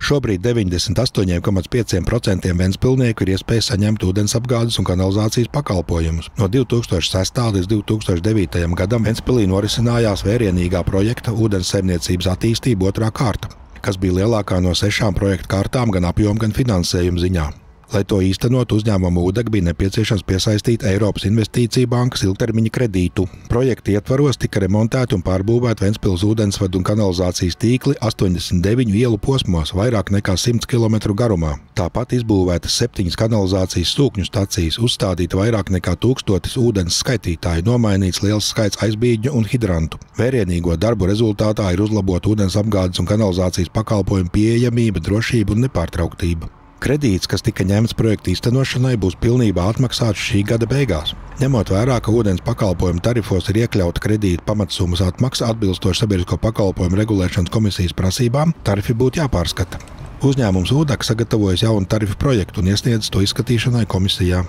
Šobrīd 98,5% ventspilsnieku ir iespēja saņemt ūdensapgādes un kanalizācijas pakalpojumus. No 2006. līdz 2009. gadam Ventspilī norisinājās vērienīgā projekta ūdenssaimniecības attīstība otrā kārta, kas bija lielākā no 6 projektu kārtām gan apjoma, gan finansējuma ziņā. Lai to īstenot, uzņēmumu Ūdeg bija nepieciešams piesaistīt Eiropas Investīciju bankas ilgtermiņa kredītu. Projekta ietvaros tika remontēti un pārbūvēti Ventspils ūdensvadu un kanalizācijas tīkli 89 ielu posmos, vairāk nekā 100 km garumā. Tāpat izbūvētas 7 kanalizācijas sūkņu stacijas, uzstādīta vairāk nekā 1000 ūdens skaitītāju, nomainīts liels skaits aizbīģņu un hidrantu. Vērienīgo darbu rezultātā ir uzlabota ūdens apgādes un kanalizācijas pakalpojumu pieejamība, drošība un nepārtrauktība. Kredīts, kas tika ņemts projekta īstenošanai, būs pilnībā atmaksāts šī gada beigās. Ņemot vērā, ka ūdens pakalpojumu tarifos ir iekļauta kredīta pamatsummas atmaksa atbilstoši Sabiedrisko pakalpojumu regulēšanas komisijas prasībām, tarifi būtu jāpārskata. Uzņēmums Ūdeg sagatavojas jaunu tarifu projektu un iesniedz to izskatīšanai komisijā.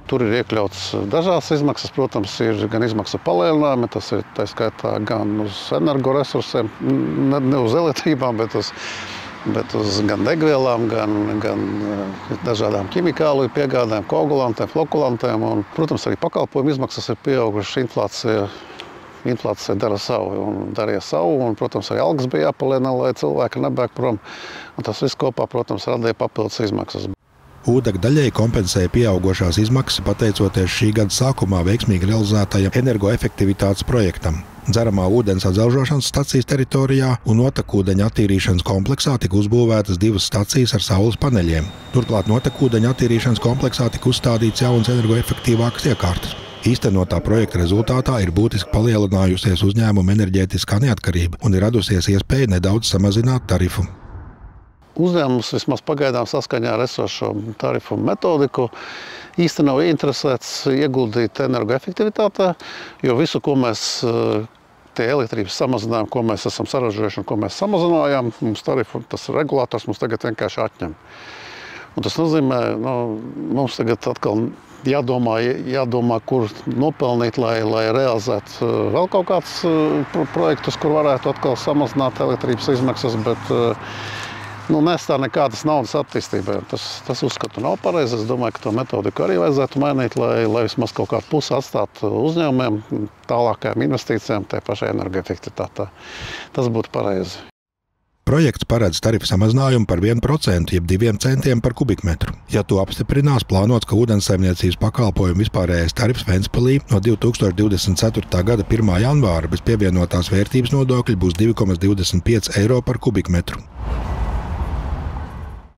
Tur ir iekļauts dažādas izmaksas, protams, ir gan izmaksu palielinājumi, tas ir tā skaitā gan uz energoresursiem, ne uz elektrībām, bet uz gan degvielām, gan dažādām ķimikālu piegādēm, koagulantiem, flokulantiem. Un, protams, arī pakalpojumu izmaksas ir pieaugušas, inflācija dara savu un darīja savu. Un, protams, arī algas bija jāpalielina, lai cilvēki nebēg prom. Un tas viss kopā, protams, radīja papildus izmaksas. Ūdeg daļēji kompensēja pieaugošās izmaksas pateicoties šī gada sākumā veiksmīgi realizētajam energoefektivitātes projektam. Dzeramā ūdens atzelžošanas stacijas teritorijā un notekūdeņa attīrīšanas kompleksā tika uzbūvētas 2 stacijas ar saules paneļiem. Turklāt notekūdeņa attīrīšanas kompleksā tika uzstādīts jaunas energoefektīvākas iekārtas. Īstenotā projekta rezultātā ir būtiski palielinājusies uzņēmuma enerģētiskā neatkarība un ir radusies iespēja nedaudz samazināt tarifu. Uzņēmums vismaz pagaidām saskaņā ar esošo tarifu metodiku īsti nav interesēts ieguldīt energoefektivitātē, jo visu, ko mēs tie elektrības samazinājumi, ko mēs esam saražojuši un ko mēs samazinājām, mums tarifu, tas regulators mums tagad vienkārši atņem. Un tas nozīmē, mums tagad atkal jādomā, kur nopelnīt, lai realizētu vēl kaut kāds projektus, kur varētu atkal samazināt elektrības izmaksas, bet nestāv nekādas naudas attīstībai. Tas uzskatu nav pareizi. Es domāju, ka to metodiku arī vajadzētu mainīt, lai vismaz kaut kādu pusi atstātu uzņēmumiem, tālākajām investīcijām, tai pašai energoefektivitātei. Tas būtu pareizi. Projekts paredz tarifu samazinājumu par 1%, jeb 2 centiem par kubikmetru. Ja to apstiprinās, plānots, ka ūdenssaimniecības pakalpojumu vispārējais tarifs Ventspilī no 2024. gada 1. janvāra bez pievienotās vērtības nodokļa būs 2,25 eiro par kubikmetru.